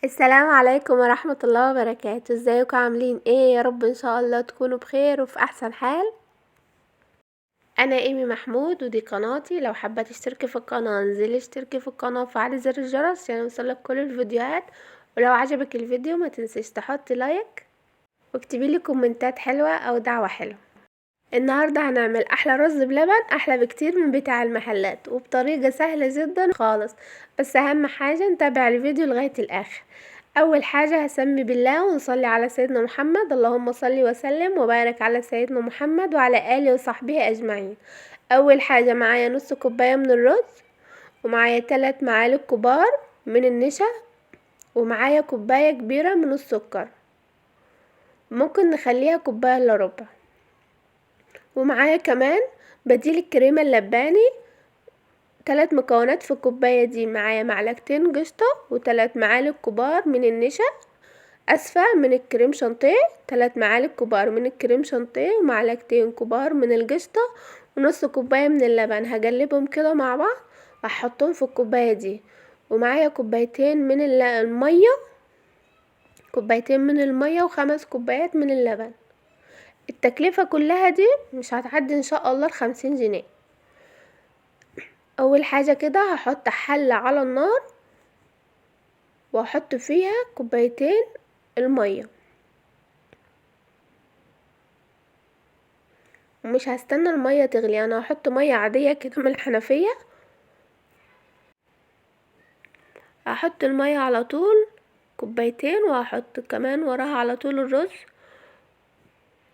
السلام عليكم ورحمة الله وبركاته. ازيكم عاملين ايه؟ يا رب ان شاء الله تكونوا بخير وفي احسن حال. انا ايمي محمود ودي قناتي. لو حابة تشتركي في القناة انزلي اشتركي في القناة وفعلي زر الجرس عشان يوصلك كل الفيديوهات. ولو عجبك الفيديو ما تنسيش تحطي لايك واكتبي لي كومنتات حلوة او دعوة حلوة. النهاردة هنعمل احلى رز بلبن، احلى بكتير من بتاع المحلات وبطريقة سهلة جدا خالص. بس اهم حاجة نتابع الفيديو لغاية الاخر. اول حاجة هسمي بالله ونصلي على سيدنا محمد. اللهم صل وسلم وبارك على سيدنا محمد وعلى اله وصحبه اجمعين. اول حاجة معايا نص كوباية من الرز، ومعايا 3 معالق كبار من النشا، ومعايا كوباية كبيرة من السكر، ممكن نخليها كوباية الا ربع. ومعايا كمان بديل الكريمة اللباني. 3 مكونات في الكوباية دي. معايا معلقتين قشطة و3 معالق كبار من النشا، اسفة من الكريم شانتيه، 3 معالق كبار من الكريم شانتيه ومعلقتين كبار من القشطة ونص كوباية من اللبن. هقلبهم كده مع بعض وهحطهم في الكوباية دي. ومعايا كوبايتين من المية، كوبايتين من المية و5 كوبايات من اللبن. التكلفة كلها دي مش هتعدي ان شاء الله 50 جنيه. اول حاجة كده هحط حلة على النار واحط فيها كوبايتين المية، ومش هستنى المية تغلي، انا هحط مية عادية كده من الحنفية. هحط المية على طول كوبايتين، وهحط كمان وراها على طول الرز،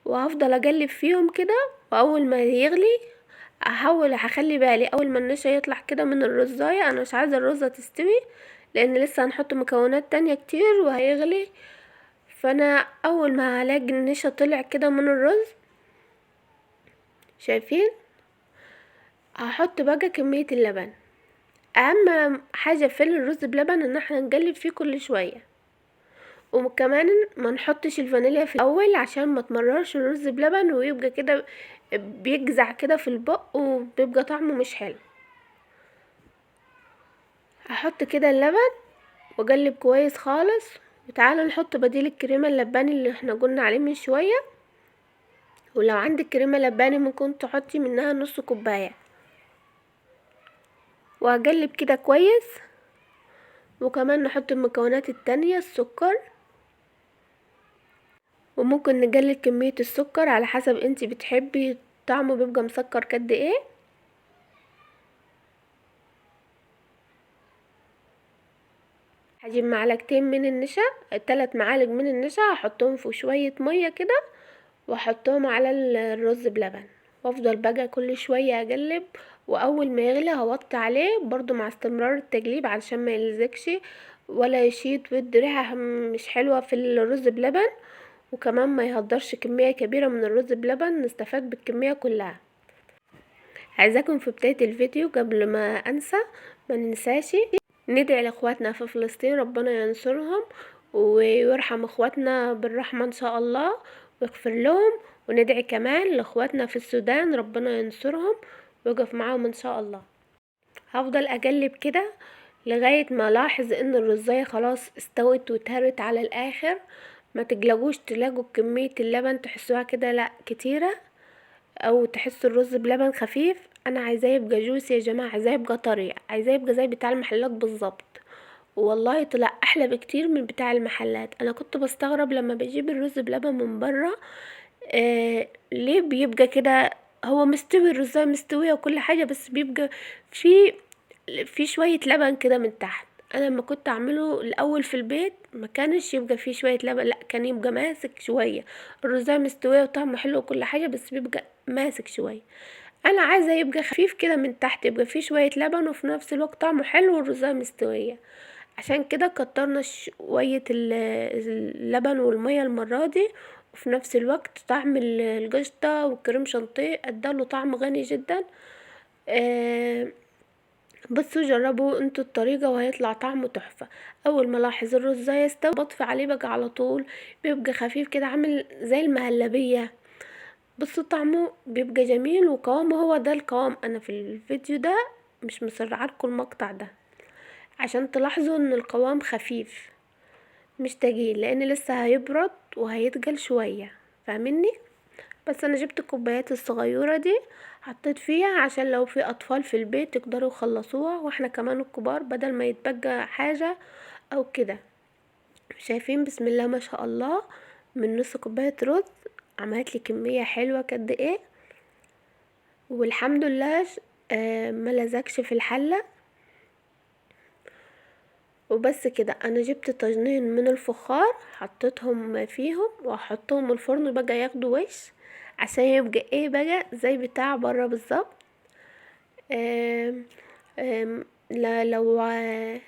وهفضل اقلب فيهم كده. واول ما يغلي هخلي بالي اول ما النشا يطلع كده من الرزاية. انا مش عايزة الرزة تستوي لان لسه هنحط مكونات تانية كتير وهيغلي. فانا اول ما هلاقي النشا طلع كده من الرز، شايفين، هحط بقى كمية اللبن. اهم حاجة في الرز بلبن ان احنا نقلب فيه كل شوية. وكمان ما نحطش الفانيليا في الاول عشان ما تمررش الرز بلبن ويبقى كده بيجزع كده في البق وبيبقى طعمه مش حلو. هحط كده اللبن واقلب كويس خالص. وتعالوا نحط بديل الكريمه اللباني اللي احنا قلنا عليه من شويه. ولو عندك كريمه لباني ممكن تحطي منها نص كوبايه. وهقلب كده كويس. وكمان نحط المكونات التانية، السكر، وممكن نقلل كمية السكر على حسب انتي بتحبي طعمه بيبقى مسكر قد ايه. هجيب معلقتين من النشا، 3 معالق من النشا، هحطهم في شوية مية كده واحطهم على الرز بلبن. وافضل بقى كل شوية اقلب. واول ما يغلي هوطي عليه برضو مع استمرار التقليب علشان ما يلزقش ولا يشيط ويدي ريحة مش حلوة في الرز بلبن. وكمان ما يهدرش كمية كبيرة من الرز بلبن، نستفاد بالكمية كلها. عايزاكم في بداية الفيديو قبل ما انسى ما ننساش ندعي لاخواتنا في فلسطين، ربنا ينصرهم ويرحم اخواتنا بالرحمة ان شاء الله ويغفر لهم. وندعي كمان لاخواتنا في السودان ربنا ينصرهم ويقف معاهم ان شاء الله. هفضل اقلب كده لغاية ما الاحظ ان الرزاية خلاص استوت واتهرت على الاخر. ما تقلقوش تلاقوا كمية اللبن تحسوها كده لا كتيرة، او تحسوا الرز بلبن خفيف. انا عايزاه يبقى جوسي يا جماعه، عايزاه يبقى طري، عايزاه يبقى زي بتاع المحلات بالظبط. والله طلع احلى بكتير من بتاع المحلات. انا كنت بستغرب لما بجيب الرز بلبن من بره، ليه بيبقى كده؟ هو مستوي، الرزاية مستوية وكل حاجة، بس بيبقى في شوية لبن كده من تحت. انا لما كنت اعمله الاول في البيت ما كانش يبقى فيه شوية لبن، لا كان يبقى ماسك شوية. الرزاية مستوية وطعمه حلو وكل حاجة بس بيبقى ماسك شوية. انا عايزة يبقى خفيف كده من تحت، يبقى فيه شوية لبن وفي نفس الوقت طعمه حلو والرزاية مستوية. عشان كده كترنا شوية اللبن والمية المرة دي. وفي نفس الوقت طعم القشطة والكريم شانتيه اداله طعم غني جدا. بصوا جربوا انتوا الطريقة وهيطلع طعمه تحفة. اول ما الاحظ الرز يستوي بطفي عليه بقى على طول. بيبقى خفيف كده عامل زي المهلبية. بصوا طعمه بيبقى جميل وقوامه هو ده القوام. انا في الفيديو ده مش مسرعلكم المقطع ده عشان تلاحظوا ان القوام خفيف. مش تقيل، لان لسه هيبرد وهيتقل شوية، فاهمني؟ بس انا جبت الكوبايات الصغيرة دي، حطيت فيها عشان لو في اطفال في البيت يقدروا يخلصوها، واحنا كمان الكبار بدل ما يتبقى حاجة او كده. شايفين؟ بسم الله ما شاء الله، من نص كوباية رز عملت لي كمية حلوة قد ايه. والحمد لله ما لزقش في الحلة. وبس كده، انا جبت طاجنين من الفخار حطيتهم فيهم، وهحطهم الفرن بقى ياخدوا وش، عشان يبقى ايه بقى زي بتاع بره بالظبط. آم،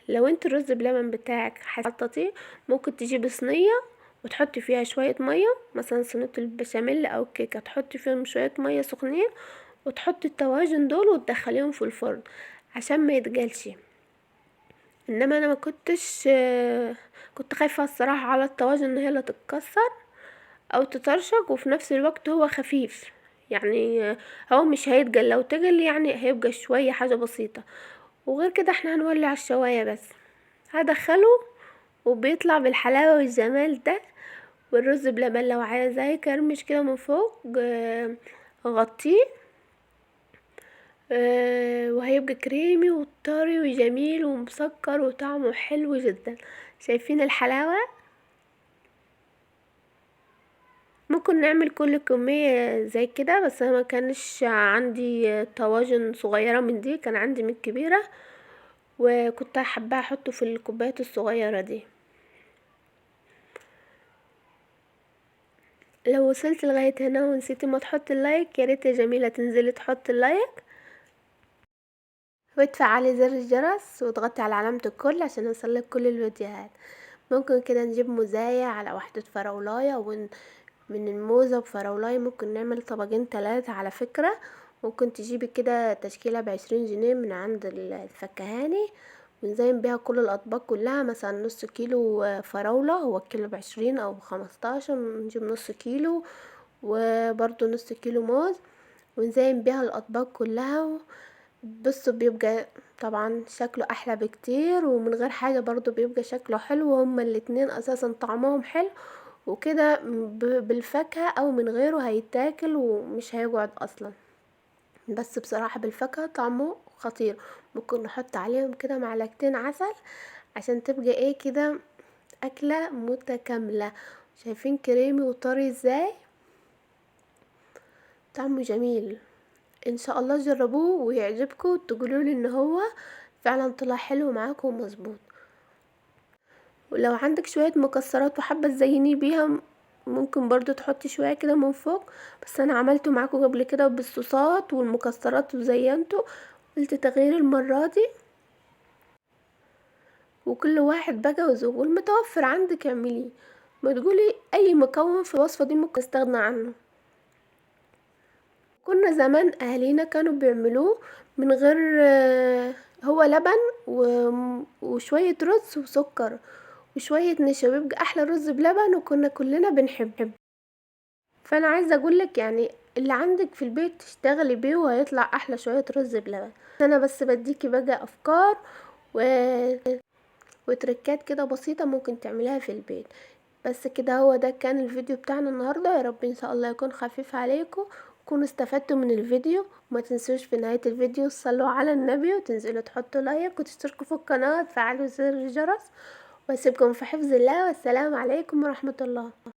لو انت الرز بلبن بتاعك حطيتيه، ممكن تجيبي صينيه وتحطي فيها شويه ميه، مثلا صينيه البشاميل او الكيكه، تحطي فيهم شويه ميه سخنين، وتحطي الطواجن دول وتدخليهم في الفرن عشان ما يتقلش. انما انا ما كنتش كنت خايفه الصراحه على الطواجن ان هي لا تتكسر او تطرشق، وفي نفس الوقت هو خفيف يعني، هو مش هيتقل، لو تقل يعني هيبقى شويه حاجه بسيطه. وغير كده احنا هنولع الشوايه بس، هدخله وبيطلع بالحلاوه والجمال ده. والرز بلبن لو عايزاه يكرمش كده من فوق، غطيه، وهيبقى كريمي وطري وجميل ومسكر وطعمه حلو جدا. شايفين الحلاوة؟ ممكن نعمل كل كمية زي كده، بس انا ما كانش عندي طواجن صغيرة من دي، كان عندي من كبيرة، وكنت حابة احطه في الكوبايات الصغيرة دي. لو وصلت لغاية هنا ونسيتي ما تحط اللايك، يا ريت يا جميلة تنزلي تحط اللايك، وتفعلي زر الجرس، وتضغطي على علامة الكل عشان يوصلك كل الفيديوهات. ممكن كده نجيب موزاية على واحدة فراولاية، من الموزة بفراولاية ممكن نعمل طبقين 3 على فكرة. ممكن تجيبي كده تشكيلة ب20 جنيه من عند الفكهاني، ونزين بيها كل الأطباق كلها. مثلا نص كيلو فراولة، هو الكيلو ب20 أو ب15، نجيب نص كيلو، وبرضو نص كيلو موز، ونزين بيها الأطباق كلها. بصوا بيبقى طبعا شكله احلى بكتير، ومن غير حاجة برضو بيبقى شكله حلو، وهما الاتنين اساسا طعمهم حلو وكده، بالفاكهة او من غيره هيتاكل ومش هيقعد اصلا. بس بصراحة بالفاكهة طعمه خطير. ممكن نحط عليهم كده معلقتين عسل عشان تبقى ايه كده اكلة متكاملة. شايفين كريمي وطري ازاي؟ طعمه جميل. ان شاء الله جربوه ويعجبكم، تقولوا لي ان هو فعلا طلع حلو معاكم ومظبوط. ولو عندك شوية مكسرات وحابة تزينيه بيها، ممكن برضو تحطي شوية كده من فوق، بس انا عملته معاكم قبل كده بالصوصات والمكسرات وزينته، قلت تغيير المرة دي. وكل واحد بقى وذوقه، المتوفر عندك اعمليه، ما تقولي اي مكون في الوصفة دي ممكن استغنى عنه. كنا زمان اهالينا كانوا بيعملوه من غير هو لبن وشوية رز وسكر وشوية نشا، بيبقى احلى رز بلبن، وكنا كلنا بنحبه. فانا عايزة اقولك يعني اللي عندك في البيت تشتغلي بيه وهيطلع احلى شوية رز بلبن. انا بس بديكي بقى افكار و... وتركات كده بسيطة ممكن تعمليها في البيت. بس كده، هو ده كان الفيديو بتاعنا النهاردة. يا رب ان شاء الله يكون خفيف عليكم، تكونوا استفدتوا من الفيديو. وما تنسوش في نهاية الفيديو تصلوا على النبي، وتنزلوا تحطوا لايك وتشتركوا في القناة وتفعلوا زر الجرس. واسيبكم في حفظ الله، والسلام عليكم ورحمة الله.